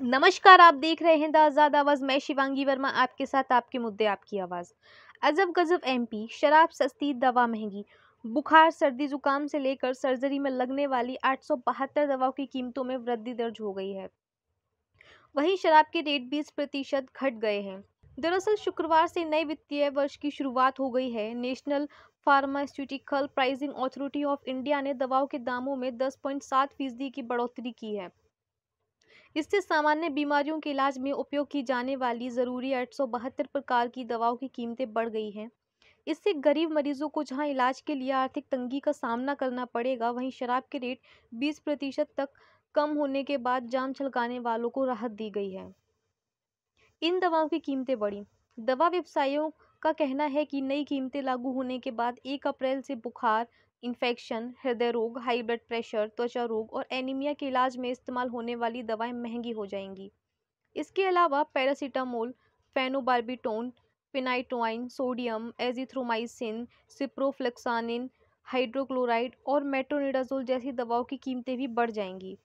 नमस्कार, आप देख रहे हैं द आज़ाद आवाज़। मैं शिवांगी वर्मा आपके साथ, आपके मुद्दे आपकी आवाज़। अजब गजब एमपी, शराब सस्ती, दवा महंगी। बुखार सर्दी जुकाम से लेकर सर्जरी में लगने वाली 872 दवाओं की कीमतों में वृद्धि दर्ज हो गई है। वहीं शराब के रेट 20% घट गए हैं। दरअसल शुक्रवार से नए वित्तीय वर्ष की शुरुआत हो गई है। National pharmaceutical pricing authority of India ने दवाओं के दामों में 10.7% की बढ़ोतरी की है। इससे सामान्य बीमारियों के इलाज में उपयोग की जाने वाली ज़रूरी 872 प्रकार की दवाओं की कीमतें बढ़ गई हैं। इससे गरीब मरीजों को जहां इलाज के लिए आर्थिक तंगी का सामना करना पड़ेगा, वहीं शराब के रेट 20% तक कम होने के बाद जाम छलकाने वालों को राहत दी गई है। इन दवाओं की कीमतें बढ़ी। दवा व्यवसायियों का कहना है कि नई कीमतें लागू होने के बाद 1 अप्रैल से बुखार, इन्फेक्शन, हृदय रोग, हाई ब्लड प्रेशर, त्वचा रोग और एनीमिया के इलाज में इस्तेमाल होने वाली दवाएं महंगी हो जाएंगी। इसके अलावा paracetamol, phenobarbitone, phenytoin, sodium azithromycin, ciprofloxacin, hydrochloride और मेट्रोनिडाजोल जैसी दवाओं की कीमतें भी बढ़ जाएंगी।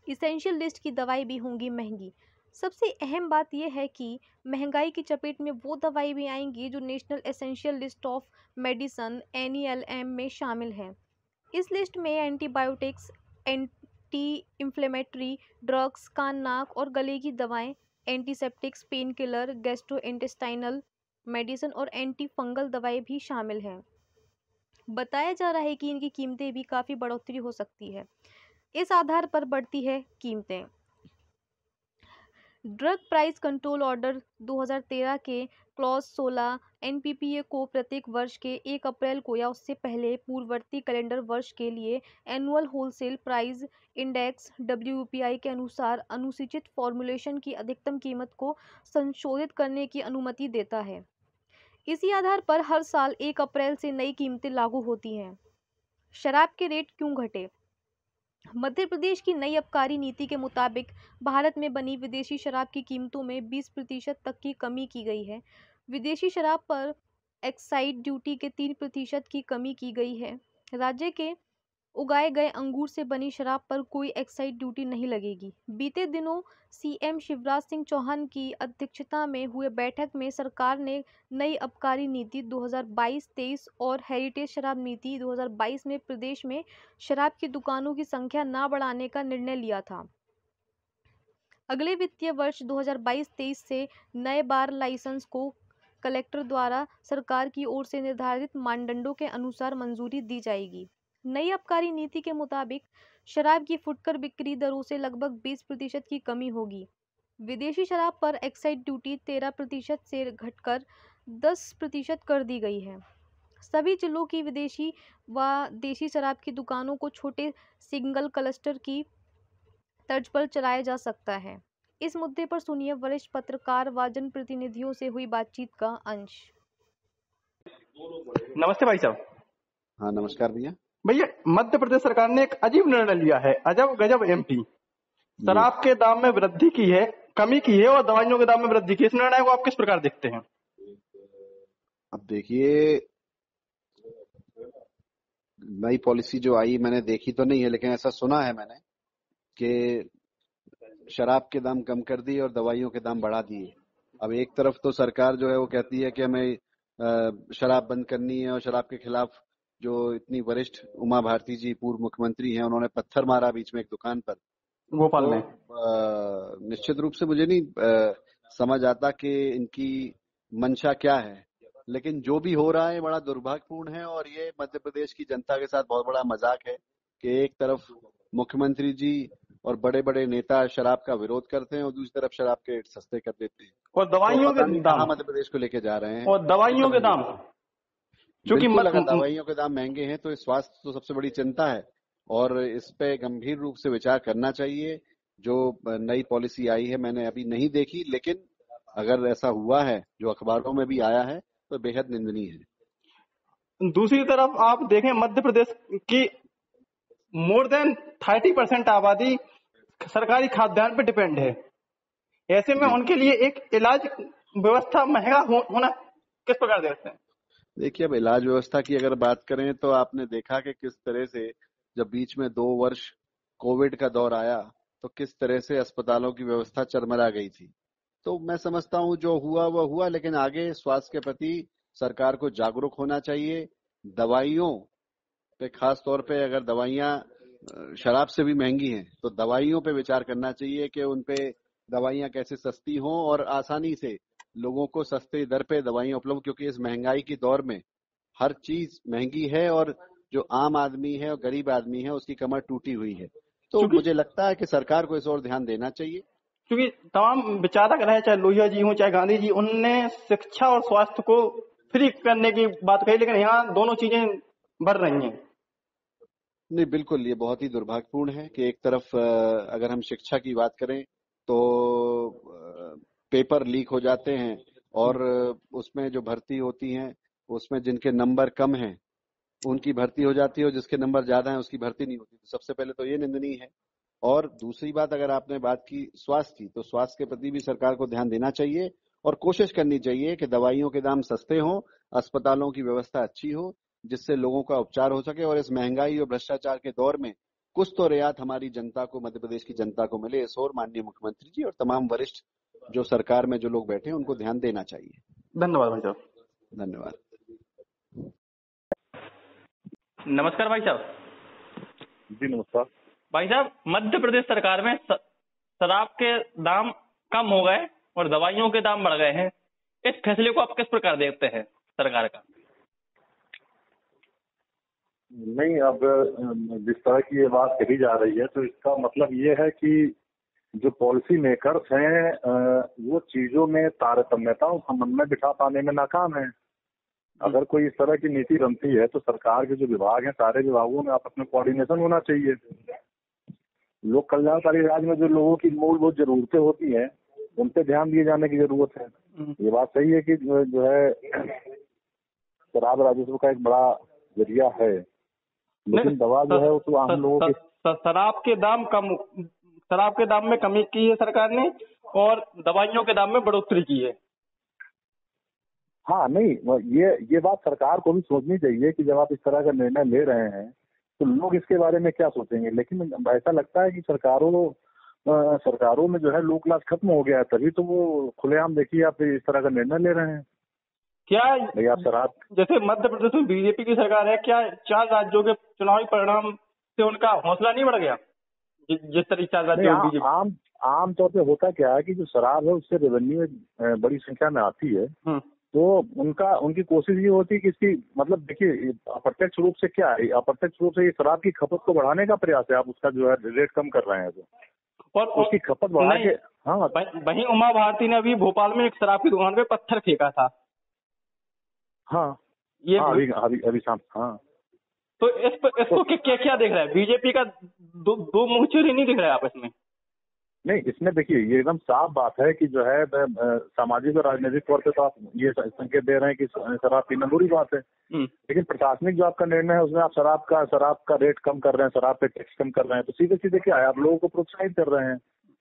इसेंशियल लिस्ट की दवाई भी होंगी महंगी। सबसे अहम बात यह है कि महंगाई की चपेट में वो दवाई भी आएंगी जो national essential list of medicine (NELM) में शामिल हैं। इस लिस्ट में एंटीबायोटिक्स, एंटी इंफ्लेमेटरी ड्रग्स, कान नाक और गले की दवाएं, antiseptics, pain killer, gastrointestinal medicine और एंटी फंगल दवाएं भी शामिल हैं। बताया जा रहा है कि इनकी कीमतें भी काफ़ी बढ़ोतरी हो सकती है। इस आधार पर बढ़ती है कीमतें। ड्रग प्राइस कंट्रोल ऑर्डर 2013 के क्लॉज 16 एनपीपीए को प्रत्येक वर्ष के 1 अप्रैल को या उससे पहले पूर्ववर्ती कैलेंडर वर्ष के लिए annual wholesale price index (WPI) के अनुसार अनुसूचित फॉर्मूलेशन की अधिकतम कीमत को संशोधित करने की अनुमति देता है। इसी आधार पर हर साल 1 अप्रैल से नई कीमतें लागू होती हैं। शराब के रेट क्यों घटे? मध्य प्रदेश की नई आबकारी नीति के मुताबिक भारत में बनी विदेशी शराब की कीमतों में 20% तक की कमी की गई है। विदेशी शराब पर एक्साइज ड्यूटी के 3% की कमी की गई है। राज्य के उगाए गए अंगूर से बनी शराब पर कोई एक्साइज ड्यूटी नहीं लगेगी। बीते दिनों सीएम शिवराज सिंह चौहान की अध्यक्षता में हुए बैठक में सरकार ने नई आबकारी नीति 2022-23 और हेरिटेज शराब नीति 2022 में प्रदेश में शराब की दुकानों की संख्या न बढ़ाने का निर्णय लिया था। अगले वित्तीय वर्ष 2022-23 से नए बार लाइसेंस को कलेक्टर द्वारा सरकार की ओर से निर्धारित मानदंडों के अनुसार मंजूरी दी जाएगी। नई आबकारी नीति के मुताबिक शराब की फुटकर बिक्री दरों से लगभग 20% की कमी होगी। विदेशी शराब पर एक्साइज ड्यूटी 13% से घटकर 10% कर दी गई है। सभी जिलों की विदेशी व देशी शराब की दुकानों को छोटे सिंगल क्लस्टर की तर्ज पर चलाया जा सकता है। इस मुद्दे पर सुनिए वरिष्ठ पत्रकार व जनप्रतिनिधियों से हुई बातचीत का अंश। नमस्ते भाई साहब। हाँ नमस्कार भैया। भैया, मध्य प्रदेश सरकार ने एक अजीब निर्णय लिया है, अजब गजब एमपी। शराब के दाम में वृद्धि की है, कमी की है और दवाइयों के दाम में वृद्धि की है। इस निर्णय को आप किस प्रकार देखते हैं? अब देखिए, नई पॉलिसी जो आई मैंने देखी तो नहीं है, लेकिन ऐसा सुना है मैंने कि शराब के दाम कम कर दिए और दवाइयों के दाम बढ़ा दिए। अब एक तरफ तो सरकार जो है वो कहती है कि हमें शराब बंद करनी है और शराब के खिलाफ जो इतनी वरिष्ठ उमा भारती जी पूर्व मुख्यमंत्री हैं, उन्होंने पत्थर मारा बीच में एक दुकान पर भोपाल में। निश्चित रूप से मुझे नहीं समझ आता कि इनकी मंशा क्या है, लेकिन जो भी हो रहा है बड़ा दुर्भाग्यपूर्ण है। और ये मध्य प्रदेश की जनता के साथ बहुत बड़ा मजाक है कि एक तरफ मुख्यमंत्री जी और बड़े बड़े नेता शराब का विरोध करते हैं और दूसरी तरफ शराब के रेट सस्ते कर देते हैं। और दवाइयों के दाम, मध्य प्रदेश को लेके जा रहे हैं। और दवाइयों के दाम, क्योंकि अगर दवाइयों के दाम महंगे हैं तो स्वास्थ्य तो सबसे बड़ी चिंता है और इस पे गंभीर रूप से विचार करना चाहिए। जो नई पॉलिसी आई है मैंने अभी नहीं देखी, लेकिन अगर ऐसा हुआ है जो अखबारों में भी आया है तो बेहद निंदनीय है। दूसरी तरफ आप देखें, मध्य प्रदेश की मोर देन 30% आबादी सरकारी खाद्यान्न पे डिपेंड है। ऐसे में उनके लिए एक इलाज व्यवस्था महंगा होना किस प्रकार देखते हैं? देखिए, अब इलाज व्यवस्था की अगर बात करें तो आपने देखा कि किस तरह से जब बीच में 2 वर्ष कोविड का दौर आया तो किस तरह से अस्पतालों की व्यवस्था चरमरा गई थी। तो मैं समझता हूँ जो हुआ वह हुआ, लेकिन आगे स्वास्थ्य के प्रति सरकार को जागरूक होना चाहिए। दवाइयों पे खास तौर पे, अगर दवाइयाँ शराब से भी महंगी हैं तो दवाइयों पे विचार करना चाहिए कि उन पे दवाइयाँ कैसे सस्ती हों और आसानी से लोगों को सस्ते दर पे दवाइयाँ उपलब्ध, क्योंकि इस महंगाई की दौर में हर चीज महंगी है और जो आम आदमी है और गरीब आदमी है उसकी कमर टूटी हुई है। तो क्योंकि मुझे लगता है कि सरकार को इस ओर ध्यान देना चाहिए। क्योंकि तमाम विचारक रहे, चाहे लोहिया जी हों चाहे गांधी जी, उनने शिक्षा और स्वास्थ्य को फ्री करने की बात कही, लेकिन यहाँ दोनों चीजें बढ़ रही हैं। नहीं, बिल्कुल, ये बहुत ही दुर्भाग्यपूर्ण है कि एक तरफ अगर हम शिक्षा की बात करें तो पेपर लीक हो जाते हैं और उसमें जो भर्ती होती हैं उसमें जिनके नंबर कम हैं उनकी भर्ती हो जाती है और जिसके नंबर ज्यादा हैं उसकी भर्ती नहीं होती। तो सबसे पहले तो ये निंदनीय है। और दूसरी बात, अगर आपने बात की स्वास्थ्य की, तो स्वास्थ्य के प्रति भी सरकार को ध्यान देना चाहिए और कोशिश करनी चाहिए कि दवाइयों के दाम सस्ते हों, अस्पतालों की व्यवस्था अच्छी हो, जिससे लोगों का उपचार हो सके और इस महंगाई और भ्रष्टाचार के दौर में कुछ तो रियायत हमारी जनता को, मध्य प्रदेश की जनता को मिले। इस ओर माननीय मुख्यमंत्री जी और तमाम वरिष्ठ जो सरकार में जो लोग बैठे हैं उनको ध्यान देना चाहिए। धन्यवाद भाई साहब। धन्यवाद। नमस्कार भाई साहब। जी नमस्कार। भाई साहब, मध्य प्रदेश सरकार में शराब के दाम कम हो गए और दवाइयों के दाम बढ़ गए हैं। इस फैसले को आप किस प्रकार देखते हैं सरकार का? नहीं, अब जिस तरह की ये बात कही जा रही है तो इसका मतलब ये है कि जो पॉलिसी मेकर्स हैं वो चीजों में तारतम्यता और समन्वय बिठा पाने में नाकाम है। अगर कोई इस तरह की नीति बनती है तो सरकार के जो विभाग हैं सारे विभागों में आपस में कोऑर्डिनेशन होना चाहिए। लोक कल्याणकारी राज्य में जो लोगों की मूलभूत जरूरतें होती हैं उन पे ध्यान दिए जाने की जरूरत है। ये बात सही है कि जो है शराब राजस्व का एक बड़ा जरिया है, लेकिन दवा जो है वो तो आम लोगों के शराब के दाम में कमी की है सरकार ने और दवाइयों के दाम में बढ़ोतरी की है। हाँ, नहीं, ये बात सरकार को भी सोचनी चाहिए कि जब आप इस तरह का निर्णय ले रहे हैं तो लोग इसके बारे में क्या सोचेंगे। लेकिन ऐसा लगता है कि सरकारों में जो है लोक लाज खत्म हो गया है, तभी तो वो खुलेआम देखिए आप इस तरह का निर्णय ले रहे हैं। क्या आप शराब, जैसे मध्य प्रदेश में बीजेपी की सरकार है, क्या 4 राज्यों के चुनावी परिणाम से उनका हौसला नहीं बढ़ गया? जिस तरह 4 राज्यों में बीजेपी आम तौर पे होता क्या है कि जो शराब है उससे रेवेन्यू बड़ी संख्या में आती है, तो उनकी कोशिश ये होती है कि इसकी मतलब देखिए अप्रत्यक्ष रूप से क्या है, अप्रत्यक्ष रूप से ये शराब की खपत को बढ़ाने का प्रयास है। आप उसका जो है रेट कम कर रहे हैं तो और उसकी खपत बढ़ा के। हाँ, वहीं उमा भारती ने अभी भोपाल में एक शराब की दुकान पे पत्थर फेंका था। हाँ, ये अभी शाम। हाँ, तो इसको क्या देख रहा है बीजेपी का? दो मुंहचोरी नहीं दिख रहा है आपस में? नहीं, इसमें देखिए ये एकदम साफ बात है कि जो है सामाजिक और राजनीतिक तौर पे तो आप ये संकेत दे रहे हैं कि शराब पीना बुरी बात है, लेकिन प्रशासनिक जो आपका निर्णय है उसमें आप शराब का रेट कम कर रहे हैं, शराब पे टैक्स कम कर रहे हैं, तो सीधे सीधे क्या है, आप लोगों को प्रोत्साहित कर रहे हैं।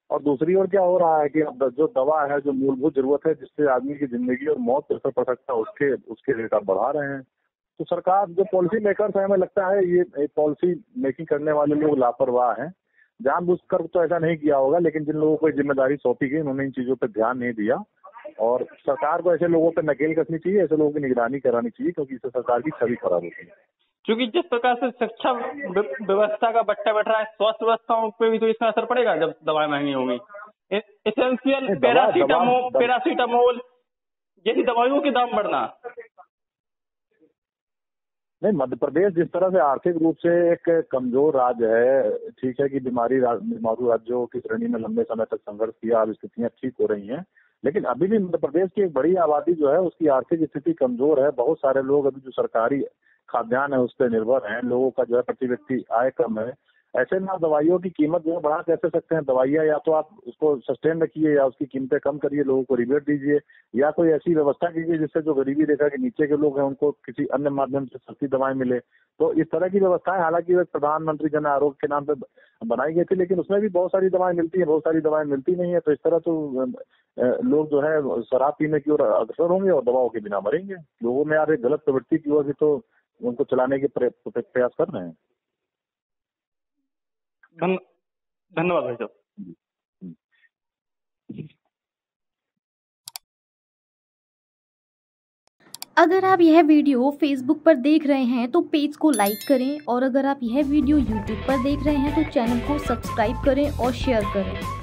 और दूसरी ओर क्या हो रहा है कि अब जो दवा है, जो मूलभूत जरूरत है जिससे आदमी की जिंदगी और मौत पर असर पड़ सकता है, उसके रेट आप बढ़ा रहे हैं। तो सरकार, जो पॉलिसी मेकर्स है, हमें लगता है ये पॉलिसी मेकिंग करने वाले लोग लापरवाह हैं। जानबूझकर तो ऐसा नहीं किया होगा, लेकिन जिन लोगों को जिम्मेदारी सौंपी गई उन्होंने इन चीजों पर ध्यान नहीं दिया। और सरकार को ऐसे लोगों पर नकेल कसनी चाहिए, ऐसे लोगों की निगरानी करानी चाहिए, क्योंकि इससे सरकार की छवि खराब होती है। क्योंकि जिस प्रकार से शिक्षा व्यवस्था का बट्टा बैठ रहा है, स्वास्थ्य व्यवस्थाओं पे भी तो इसका असर पड़ेगा जब दवाएं महंगी होंगी। एसेंशियल पैरासीटामोल जैसी दवाइयों के दाम बढ़ना। नहीं, मध्य प्रदेश जिस तरह से आर्थिक रूप से एक कमजोर राज्य है, ठीक है कि बीमारू राज्यों की श्रेणी में लंबे समय तक संघर्ष किया, अब स्थितियां ठीक हो रही हैं, लेकिन अभी भी मध्य प्रदेश की एक बड़ी आबादी जो है उसकी आर्थिक स्थिति कमजोर है। बहुत सारे लोग अभी जो सरकारी खाद्यान्न है उस पर निर्भर हैं, लोगों का जो है प्रति व्यक्ति आय कम है। ऐसे में आप दवाइयों की कीमत जो है बढ़ा कैसे सकते हैं? दवाइयाँ या तो आप उसको सस्टेन रखिए या उसकी कीमतें कम करिए, लोगों को रिबेट दीजिए, या कोई ऐसी व्यवस्था कीजिए जिससे जो गरीबी रेखा के नीचे के लोग हैं उनको किसी अन्य माध्यम से सस्ती दवाएं मिले। तो इस तरह की व्यवस्थाएं हालांकि प्रधानमंत्री जन आरोग्य के नाम पे बनाई गई थी, लेकिन उसमें भी बहुत सारी दवाएं मिलती हैं, बहुत सारी दवाएं मिलती नहीं है। तो इस तरह तो लोग जो है शराब पीने की ओर अग्रसर होंगे और दवाओं के बिना मरेंगे। लोगों में यार एक गलत प्रवृत्ति की ओर भी तो उनको चलाने के प्रयास कर रहे हैं। धन्यवाद भाई साहब। अगर आप यह वीडियो फेसबुक पर देख रहे हैं तो पेज को लाइक करें और अगर आप यह वीडियो यूट्यूब पर देख रहे हैं तो चैनल को सब्सक्राइब करें और शेयर करें।